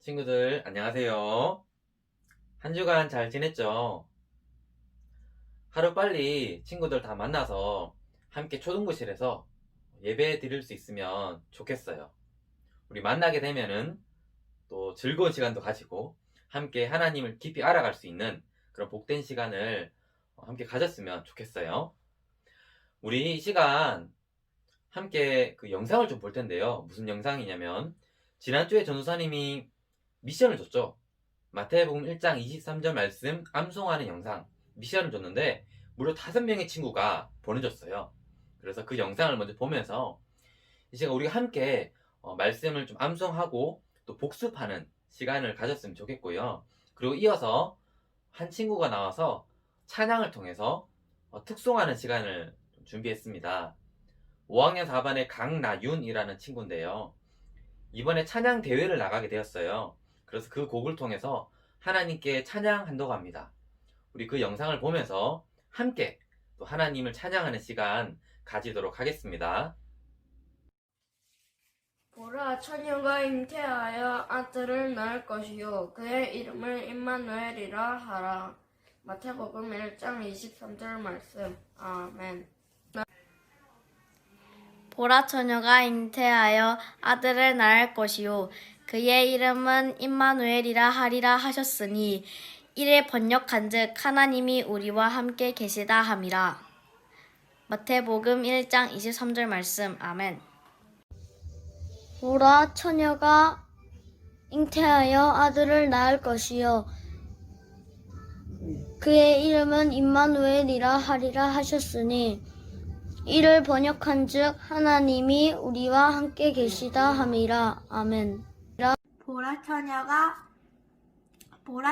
친구들, 안녕하세요. 한 주간 잘 지냈죠? 하루빨리 친구들 다 만나서 함께 초등부실에서 예배 드릴 수 있으면 좋겠어요. 우리 만나게 되면은 또 즐거운 시간도 가지고 함께 하나님을 깊이 알아갈 수 있는 그런 복된 시간을 함께 가졌으면 좋겠어요. 우리 이 시간 함께 그 영상을 좀 볼 텐데요. 무슨 영상이냐면 지난주에 전도사님이 미션을 줬죠. 마태복음 1장 23절 말씀 암송하는 영상 미션을 줬는데 무려 5명의 친구가 보내줬어요. 그래서 그 영상을 먼저 보면서 이 시간 우리가 함께 말씀을 좀 암송하고 또 복습하는 시간을 가졌으면 좋겠고요. 그리고 이어서 한 친구가 나와서 찬양을 통해서 특송하는 시간을 준비했습니다. 5학년 4반의 강나윤이라는 친구인데요. 이번에 찬양 대회를 나가게 되었어요. 그래서 그 곡을 통해서 하나님께 찬양한다고 합니다. 우리 그 영상을 보면서 함께 또 하나님을 찬양하는 시간 가지도록 하겠습니다. 보라, 처녀가 잉태하여 아들을 낳을 것이요 그의 이름을 임마누엘이라 하라. 마태복음 1장 23절 말씀. 아멘. 보라, 처녀가 잉태하여 아들을 낳을 것이요 그의 이름은 임마누엘이라 하리라 하셨으니 이를 번역한즉 하나님이 우리와 함께 계시다 함이라. 마태복음 1장 23절 말씀. 아멘. 보라, 처녀가 잉태하여 아들을 낳을 것이요 그의 이름은 임마누엘이라 하리라 하셨으니 이를 번역한즉 하나님이 우리와 함께 계시다 함이라. 아멘. 보라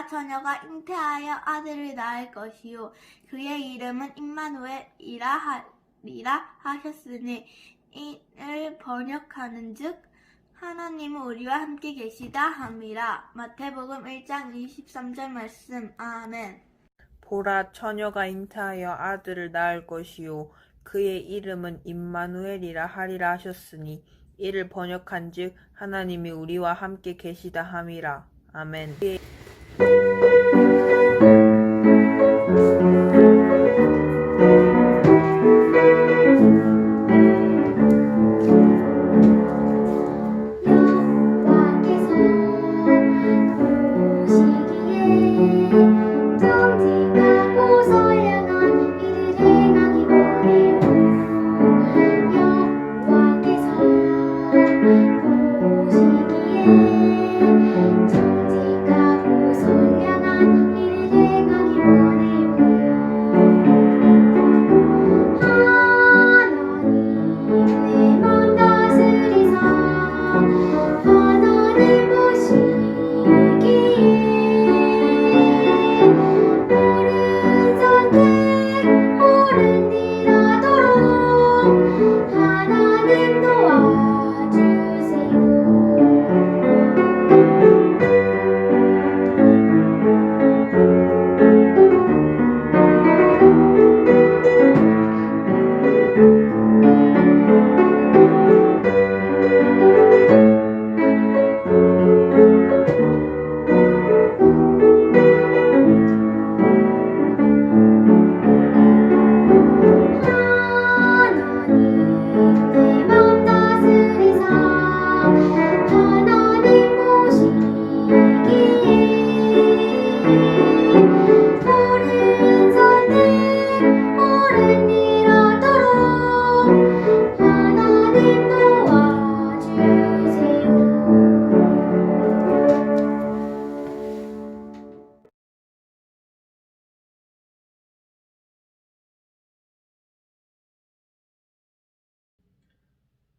처녀가 잉태하여 아들을 낳을 것이요 그의 이름은 임마누엘이라 하리라 하셨으니 이를 번역하는즉 하나님은 우리와 함께 계시다 함이라. 마태복음 1장 23절 말씀. 아멘. 보라, 처녀가 잉태하여 아들을 낳을 것이요 그의 이름은 임마누엘이라 하리라 하셨으니 이를 번역한즉 하나님이 우리와 함께 계시다 함이라. 아멘.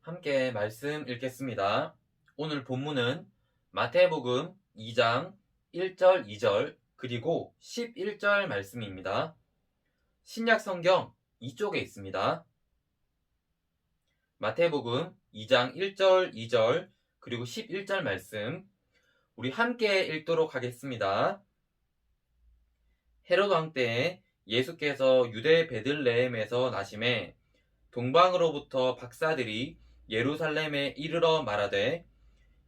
함께 말씀 읽겠습니다. 오늘 본문은 마태복음 2장 1절, 2절 그리고 11절 말씀입니다. 신약 성경 이쪽에 있습니다. 마태복음 2장 1절, 2절 그리고 11절 말씀 우리 함께 읽도록 하겠습니다. 헤롯 왕 때에 예수께서 유대 베들레헴에서 나심에 동방으로부터 박사들이 예루살렘에 이르러 말하되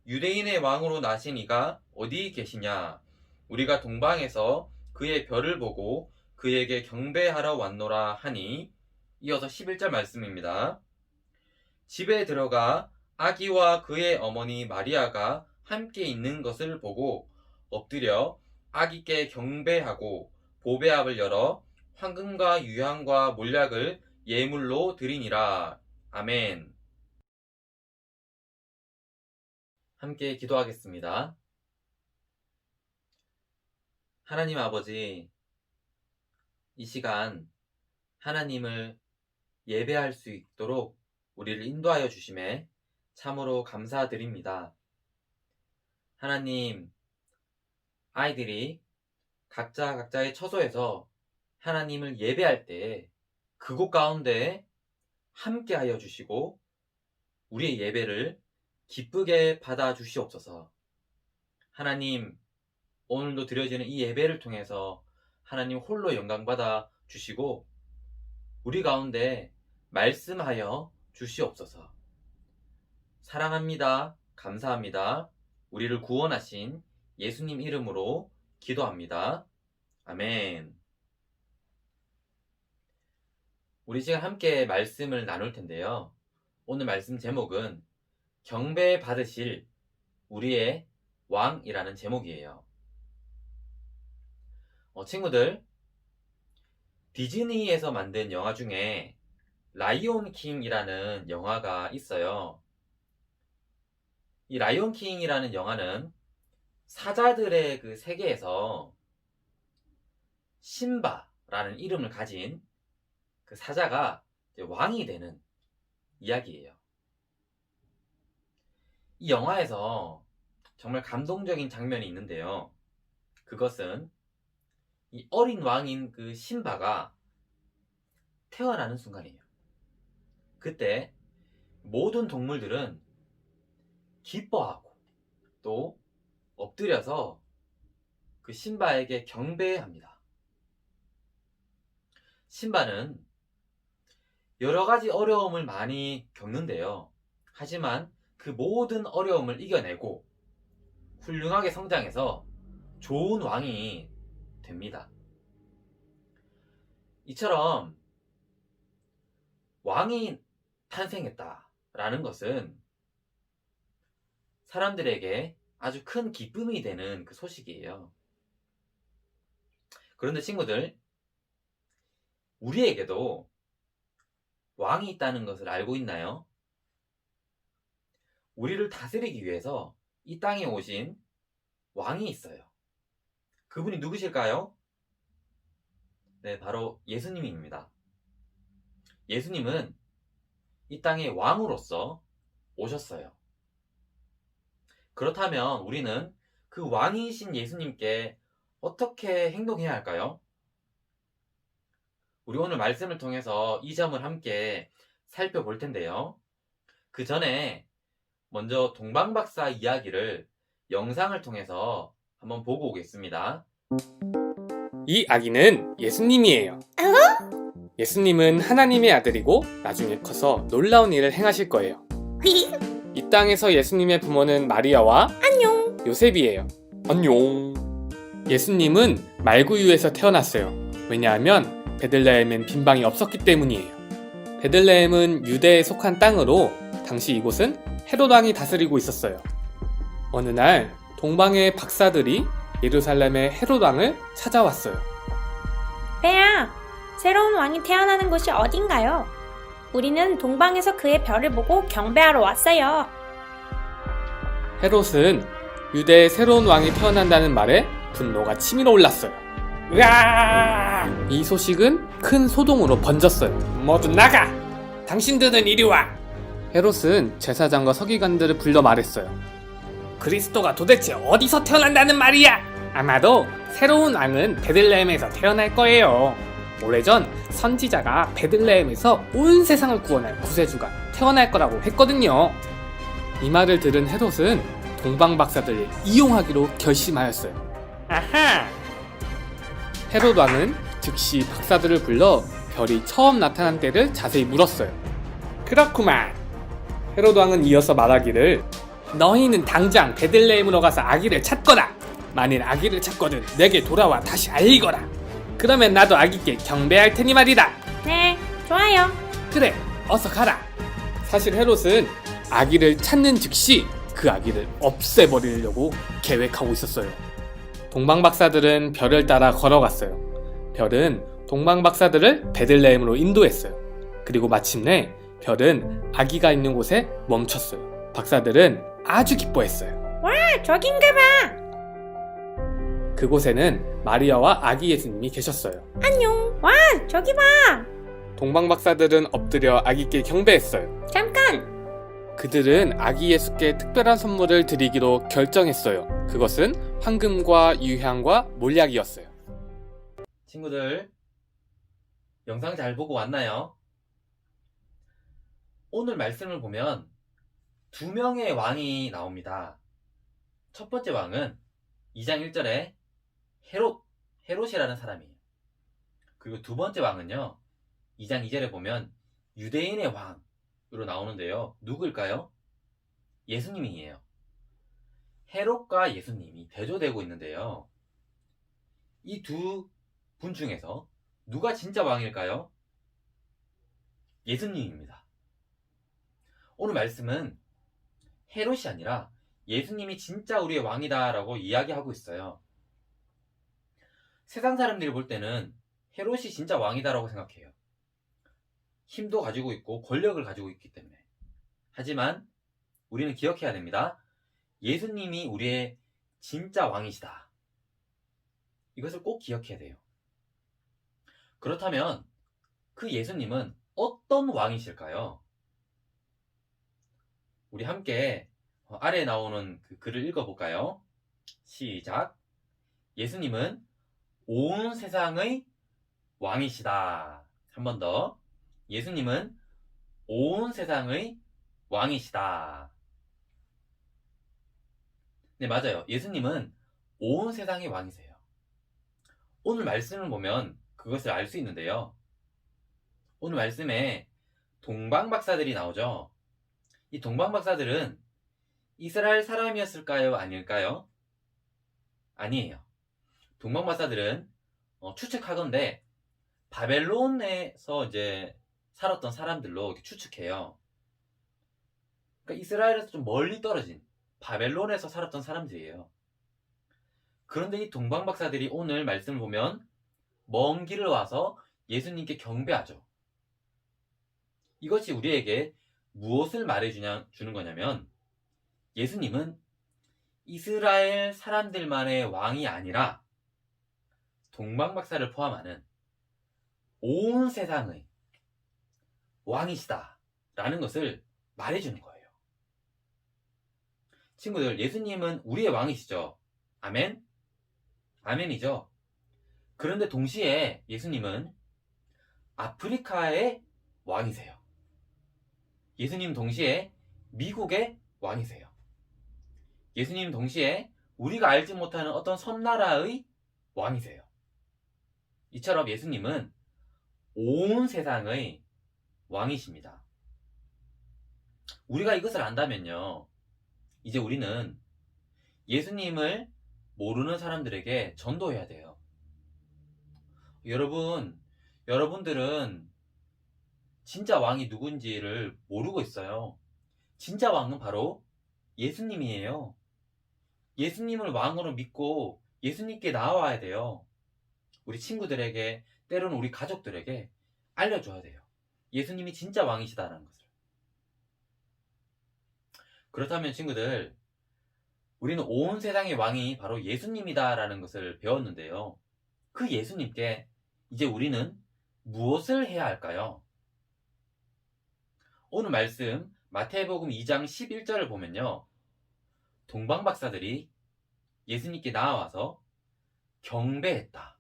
유대인의 왕으로 나신 이가 어디 계시냐? 우리가 동방에서 그의 별을 보고 그에게 경배하러 왔노라 하니. 이어서 11절 말씀입니다. 집에 들어가 아기와 그의 어머니 마리아가 함께 있는 것을 보고 엎드려 아기께 경배하고 보배압을 열어 황금과 유향과 몰약을 예물로 드리니라. 아멘. 함께 기도하겠습니다. 하나님 아버지, 이 시간 하나님을 예배할 수 있도록 우리를 인도하여 주심에 참으로 감사드립니다. 하나님, 아이들이 각자의 처소에서 하나님을 예배할 때 그곳 가운데 함께하여 주시고 우리의 예배를 기쁘게 받아 주시옵소서. 하나님, 오늘도 드려지는 이 예배를 통해서 하나님 홀로 영광 받아 주시고 우리 가운데 말씀하여 주시옵소서. 사랑합니다. 감사합니다. 우리를 구원하신 예수님 이름으로 기도합니다. 아멘. 우리 지금 함께 말씀을 나눌 텐데요. 오늘 말씀 제목은 경배 받으실 우리의 왕이라는 제목이에요. 친구들, 디즈니에서 만든 영화 중에 라이온 킹이라는 영화가 있어요. 이 라이온 킹이라는 영화는 사자들의 그 세계에서 심바라는 이름을 가진 그 사자가 왕이 되는 이야기예요. 이 영화에서 정말 감동적인 장면이 있는데요. 그것은 이 어린 왕인 그 심바가 태어나는 순간이에요. 그때 모든 동물들은 기뻐하고 또 엎드려서 그 심바에게 경배합니다. 심바는 여러 가지 어려움을 많이 겪는데요. 하지만 그 모든 어려움을 이겨내고 훌륭하게 성장해서 좋은 왕이 됩니다. 이처럼 왕이 탄생했다라는 것은 사람들에게 아주 큰 기쁨이 되는 그 소식이에요. 그런데 친구들, 우리에게도 왕이 있다는 것을 알고 있나요? 우리를 다스리기 위해서 이 땅에 오신 왕이 있어요. 그분이 누구실까요? 네, 바로 예수님입니다. 예수님은 이 땅의 왕으로서 오셨어요. 그렇다면 우리는 그 왕이신 예수님께 어떻게 행동해야 할까요? 우리 오늘 말씀을 통해서 이 점을 함께 살펴볼 텐데요. 그 전에 먼저 동방박사 이야기를 영상을 통해서 한번 보고 오겠습니다. 이 아기는 예수님이에요. 예수님은 하나님의 아들이고 나중에 커서 놀라운 일을 행하실 거예요. 이 땅에서 예수님의 부모는 마리아와 요셉이에요. 안녕. 예수님은 말구유에서 태어났어요. 왜냐하면 베들레헴엔 빈방이 없었기 때문이에요. 베들레헴은 유대에 속한 땅으로 당시 이곳은 헤롯 왕이 다스리고 있었어요. 어느 날 동방의 박사들이 예루살렘의 헤롯 왕을 찾아왔어요. 폐하, 새로운 왕이 태어나는 곳이 어딘가요? 우리는 동방에서 그의 별을 보고 경배하러 왔어요. 헤롯은 유대에 새로운 왕이 태어난다는 말에 분노가 치밀어 올랐어요. 으아! 이 소식은 큰 소동으로 번졌어요. 모두 나가! 당신들은 이리 와! 헤롯은 제사장과 서기관들을 불러 말했어요. 그리스도가 도대체 어디서 태어난다는 말이야? 아마도 새로운 왕은 베들레헴에서 태어날 거예요. 오래전 선지자가 베들레헴에서 온 세상을 구원할 구세주가 태어날 거라고 했거든요. 이 말을 들은 헤롯은 동방 박사들을 이용하기로 결심하였어요. 아하! 헤롯 왕은 즉시 박사들을 불러 별이 처음 나타난 때를 자세히 물었어요. 그렇구만. 헤롯 왕은 이어서 말하기를 너희는 당장 베들레헴으로 가서 아기를 찾거라. 만일 아기를 찾거든 내게 돌아와 다시 알리거라. 그러면 나도 아기께 경배할 테니 말이다. 네, 좋아요. 그래, 어서 가라. 사실 헤롯은 아기를 찾는 즉시 그 아기를 없애버리려고 계획하고 있었어요. 동방박사들은 별을 따라 걸어갔어요. 별은 동방박사들을 베들레헴으로 인도했어요. 그리고 마침내 별은 아기가 있는 곳에 멈췄어요. 박사들은 아주 기뻐했어요. 아, 저긴가 봐. 그곳에는 마리아와 아기 예수님이 계셨어요. 안녕. 와, 저기 봐. 동방박사들은 엎드려 아기께 경배했어요. 잠깐. 그들은 아기 예수께 특별한 선물을 드리기로 결정했어요. 그것은 황금과 유향과 몰약이었어요. 친구들, 영상 잘 보고 왔나요? 오늘 말씀을 보면 두 명의 왕이 나옵니다. 첫 번째 왕은 2장 1절에 헤롯이라는 사람이에요. 그리고 두 번째 왕은요, 2장 2절에 보면 유대인의 왕으로 나오는데요. 누구일까요? 예수님이에요. 헤롯과 예수님이 대조되고 있는데요. 이 두 분 중에서 누가 진짜 왕일까요? 예수님입니다. 오늘 말씀은 헤롯이 아니라 예수님이 진짜 우리의 왕이다 라고 이야기하고 있어요. 세상 사람들이 볼 때는 헤롯이 진짜 왕이다 라고 생각해요. 힘도 가지고 있고 권력을 가지고 있기 때문에. 하지만 우리는 기억해야 됩니다. 예수님이 우리의 진짜 왕이시다. 이것을 꼭 기억해야 돼요. 그렇다면 그 예수님은 어떤 왕이실까요? 우리 함께 아래에 나오는 그 글을 읽어볼까요? 시작. 예수님은 온 세상의 왕이시다. 한 번 더. 예수님은 온 세상의 왕이시다. 네, 맞아요. 예수님은 온 세상의 왕이세요. 오늘 말씀을 보면 그것을 알 수 있는데요. 오늘 말씀에 동방박사들이 나오죠. 이 동방박사들은 이스라엘 사람이었을까요? 아닐까요? 아니에요. 동방박사들은 추측하건대 바벨론에서 이제 살았던 사람들로 이렇게 추측해요. 그러니까 이스라엘에서 좀 멀리 떨어진 바벨론에서 살았던 사람들이에요. 그런데 이 동방박사들이 오늘 말씀을 보면 먼 길을 와서 예수님께 경배하죠. 이것이 우리에게 무엇을 말해주는 거냐면 예수님은 이스라엘 사람들만의 왕이 아니라 동방박사를 포함하는 온 세상의 왕이시다 라는 것을 말해주는 거예요. 친구들, 예수님은 우리의 왕이시죠. 아멘? 아멘이죠. 그런데 동시에 예수님은 아프리카의 왕이세요. 예수님 동시에 미국의 왕이세요. 예수님 동시에 우리가 알지 못하는 어떤 섬나라의 왕이세요. 이처럼 예수님은 온 세상의 왕이십니다. 우리가 이것을 안다면요, 이제 우리는 예수님을 모르는 사람들에게 전도해야 돼요. 여러분들은 진짜 왕이 누군지를 모르고 있어요. 진짜 왕은 바로 예수님이에요. 예수님을 왕으로 믿고 예수님께 나와야 돼요. 우리 친구들에게, 때로는 우리 가족들에게 알려줘야 돼요. 예수님이 진짜 왕이시다는 것을. 그렇다면 친구들, 우리는 온 세상의 왕이 바로 예수님이다라는 것을 배웠는데요. 그 예수님께 이제 우리는 무엇을 해야 할까요? 오늘 말씀 마태복음 2장 11절을 보면요, 동방박사들이 예수님께 나와서 경배했다,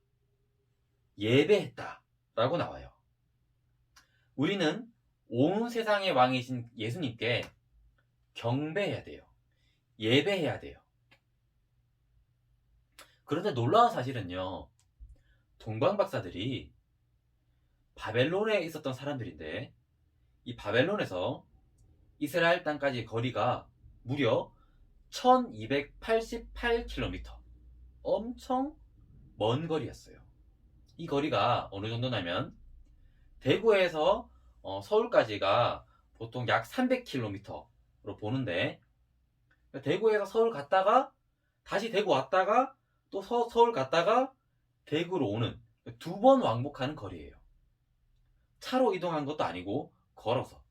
예배했다 라고 나와요. 우리는 온 세상의 왕이신 예수님께 경배해야 돼요. 예배해야 돼요. 그런데 놀라운 사실은요, 동방박사들이 바벨론에 있었던 사람들인데 이 바벨론에서 이스라엘 땅까지 거리가 무려 1288km. 엄청 먼 거리였어요. 이 거리가 어느 정도냐면 대구에서 서울까지가 보통 약 300km로 보는데, 대구에서 서울 갔다가 다시 대구 왔다가 또 서울 갔다가 대구로 오는 두 번 왕복하는 거리예요. 차로 이동한 것도 아니고 걸어서.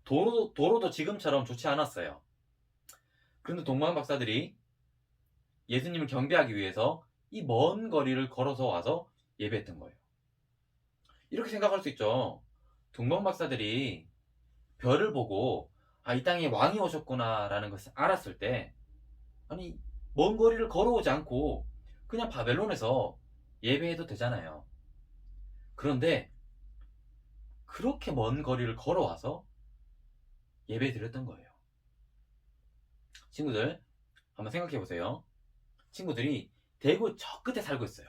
도로도 지금처럼 좋지 않았어요. 그런데 동방 박사들이 예수님을 경배하기 위해서 이 먼 거리를 걸어서 와서 예배했던 거예요. 이렇게 생각할 수 있죠. 동방 박사들이 별을 보고 이 땅에 왕이 오셨구나 라는 것을 알았을 때, 아니, 먼 거리를 걸어오지 않고 그냥 바벨론에서 예배해도 되잖아요. 그런데 그렇게 먼 거리를 걸어와서 예배 드렸던 거예요. 친구들, 한번 생각해 보세요. 친구들이 대구 저 끝에 살고 있어요.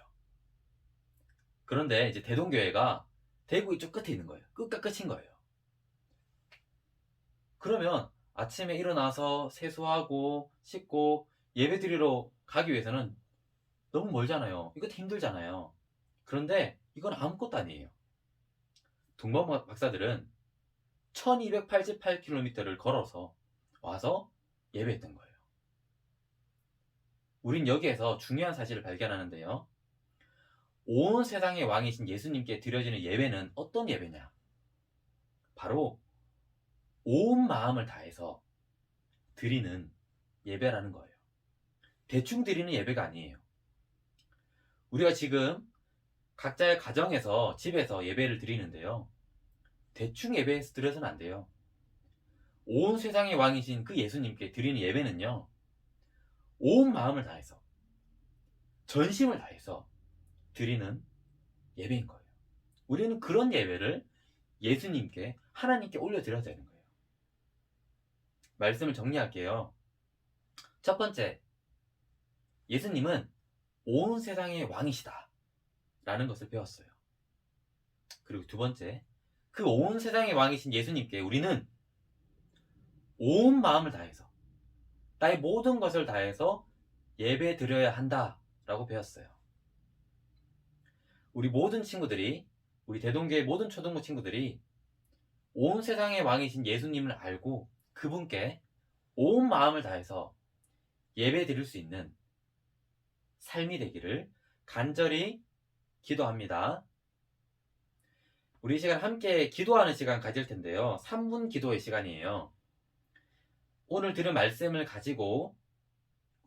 그런데 이제 대동교회가 대구 이쪽 끝에 있는 거예요. 끝과 끝인 거예요. 그러면 아침에 일어나서 세수하고 씻고 예배 드리러 가기 위해서는 너무 멀잖아요. 이것도 힘들잖아요. 그런데 이건 아무것도 아니에요. 동방 박사들은 1288km를 걸어서 와서 예배했던 거예요. 우린 여기에서 중요한 사실을 발견하는데요. 온 세상의 왕이신 예수님께 드려지는 예배는 어떤 예배냐? 바로 온 마음을 다해서 드리는 예배라는 거예요. 대충 드리는 예배가 아니에요. 우리가 지금 각자의 가정에서 집에서 예배를 드리는데요. 대충 예배해서 드려서는 안 돼요. 온 세상의 왕이신 그 예수님께 드리는 예배는요, 온 마음을 다해서, 전심을 다해서 드리는 예배인 거예요. 우리는 그런 예배를 예수님께, 하나님께 올려드려야 되는 거예요. 말씀을 정리할게요. 첫 번째, 예수님은 온 세상의 왕이시다 라는 것을 배웠어요. 그리고 두 번째, 그 온 세상의 왕이신 예수님께 우리는 온 마음을 다해서, 나의 모든 것을 다해서 예배 드려야 한다 라고 배웠어요. 우리 모든 친구들이, 우리 대동교회 모든 초등부 친구들이 온 세상의 왕이신 예수님을 알고 그분께 온 마음을 다해서 예배 드릴 수 있는 삶이 되기를 간절히 기도합니다. 우리 이 시간 함께 기도하는 시간 가질 텐데요. 3분 기도의 시간이에요. 오늘 들은 말씀을 가지고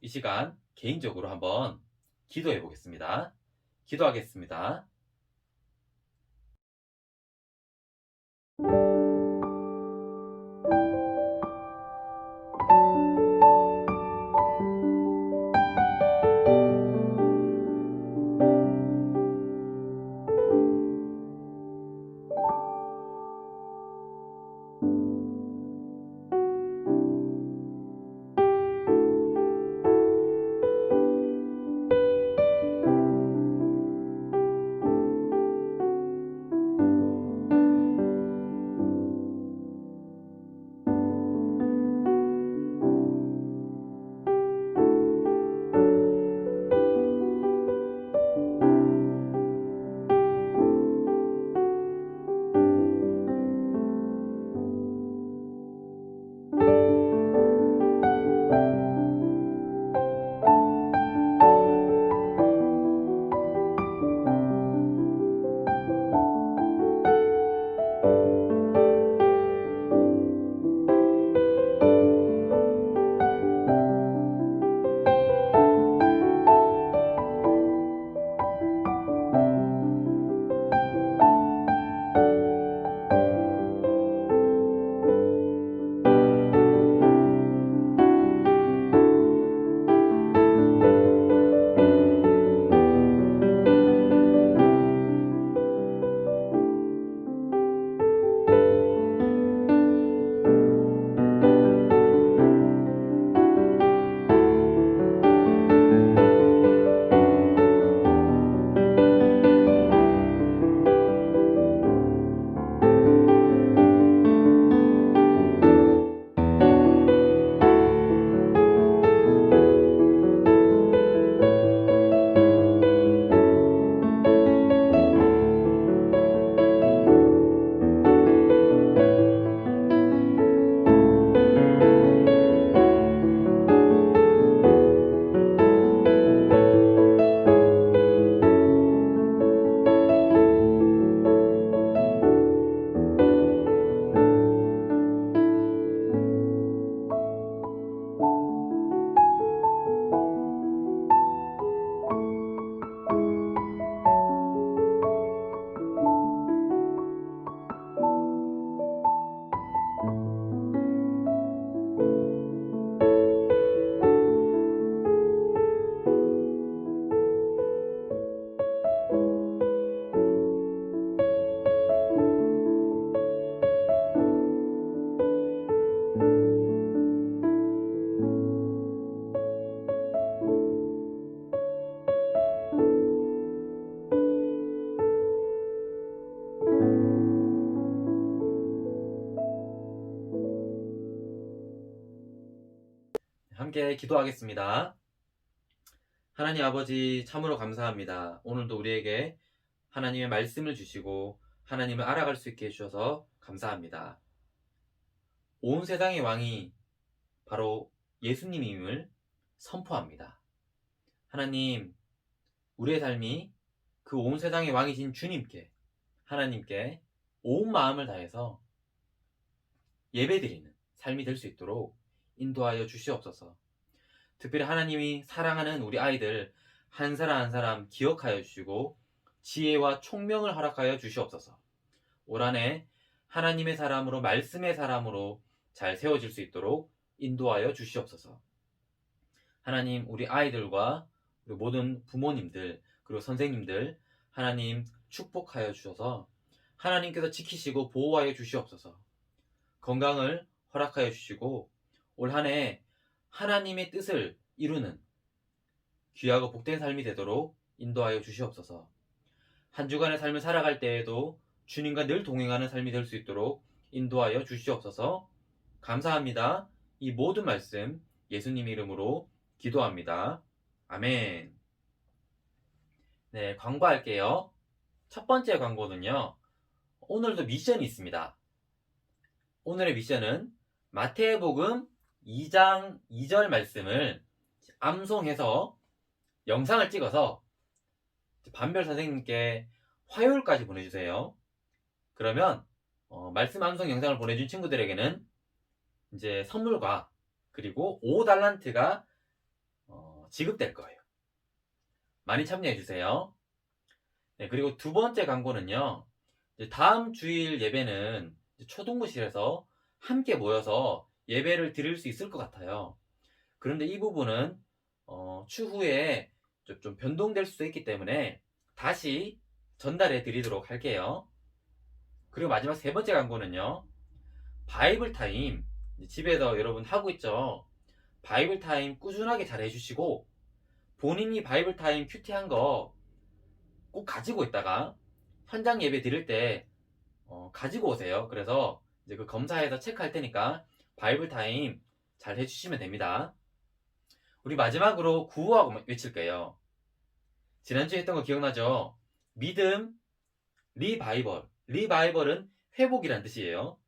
이 시간 개인적으로 한번 기도해 보겠습니다. 기도하겠습니다. 함께 기도하겠습니다. 하나님 아버지 참으로 감사합니다. 오늘도 우리에게 하나님의 말씀을 주시고 하나님을 알아갈 수 있게 해주셔서 감사합니다. 온 세상의 왕이 바로 예수님임을 선포합니다. 하나님, 우리의 삶이 그 온 세상의 왕이신 주님께, 하나님께 온 마음을 다해서 예배드리는 삶이 될 수 있도록 인도하여 주시옵소서. 특별히 하나님이 사랑하는 우리 아이들 한 사람 한 사람 기억하여 주시고 지혜와 총명을 허락하여 주시옵소서. 올 한해 하나님의 사람으로, 말씀의 사람으로 잘 세워질 수 있도록 인도하여 주시옵소서. 하나님, 우리 아이들과 우리 모든 부모님들 그리고 선생님들 하나님 축복하여 주셔서 하나님께서 지키시고 보호하여 주시옵소서. 건강을 허락하여 주시고 올 한해 하나님의 뜻을 이루는 귀하고 복된 삶이 되도록 인도하여 주시옵소서. 한 주간의 삶을 살아갈 때에도 주님과 늘 동행하는 삶이 될 수 있도록 인도하여 주시옵소서. 감사합니다. 이 모든 말씀 예수님 이름으로 기도합니다. 아멘. 네, 광고할게요. 첫 번째 광고는요. 오늘도 미션이 있습니다. 오늘의 미션은 마태복음 2장 2절 말씀을 암송해서 영상을 찍어서 반별 선생님께 화요일까지 보내주세요. 그러면 말씀 암송 영상을 보내준 친구들에게는 이제 선물과 그리고 5달란트가 지급될 거예요. 많이 참여해주세요. 네, 그리고 두 번째 광고는요. 다음 주일 예배는 초등부실에서 함께 모여서 예배를 드릴 수 있을 것 같아요. 그런데 이 부분은 추후에 좀 변동될 수도 있기 때문에 다시 전달해 드리도록 할게요. 그리고 마지막 세 번째 광고는요. 바이블 타임 집에서 여러분 하고 있죠. 바이블 타임 꾸준하게 잘 해주시고 본인이 바이블 타임 큐티한 거 꼭 가지고 있다가 현장 예배 드릴 때 가지고 오세요. 그래서 이제 그 검사해서 체크할 테니까 바이블 타임 잘 해주시면 됩니다. 우리 마지막으로 구호하고 외칠게요. 지난주에 했던 거 기억나죠? 믿음, 리바이벌. 리바이벌은 회복이란 뜻이에요.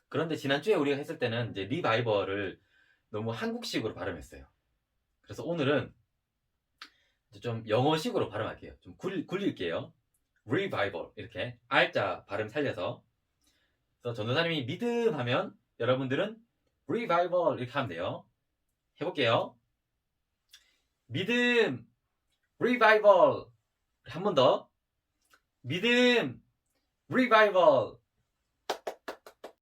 그런데 지난주에 우리가 했을 때는 이제 리바이벌을 너무 한국식으로 발음했어요. 그래서 오늘은 좀 영어식으로 발음할게요. 좀 굴릴게요. revival 이렇게 R자 발음 살려서. 그래서 전도사님이 믿음 하면 여러분들은 revival 이렇게 하면 돼요. 해볼게요. 믿음 revival. 한 번 더. 믿음 revival.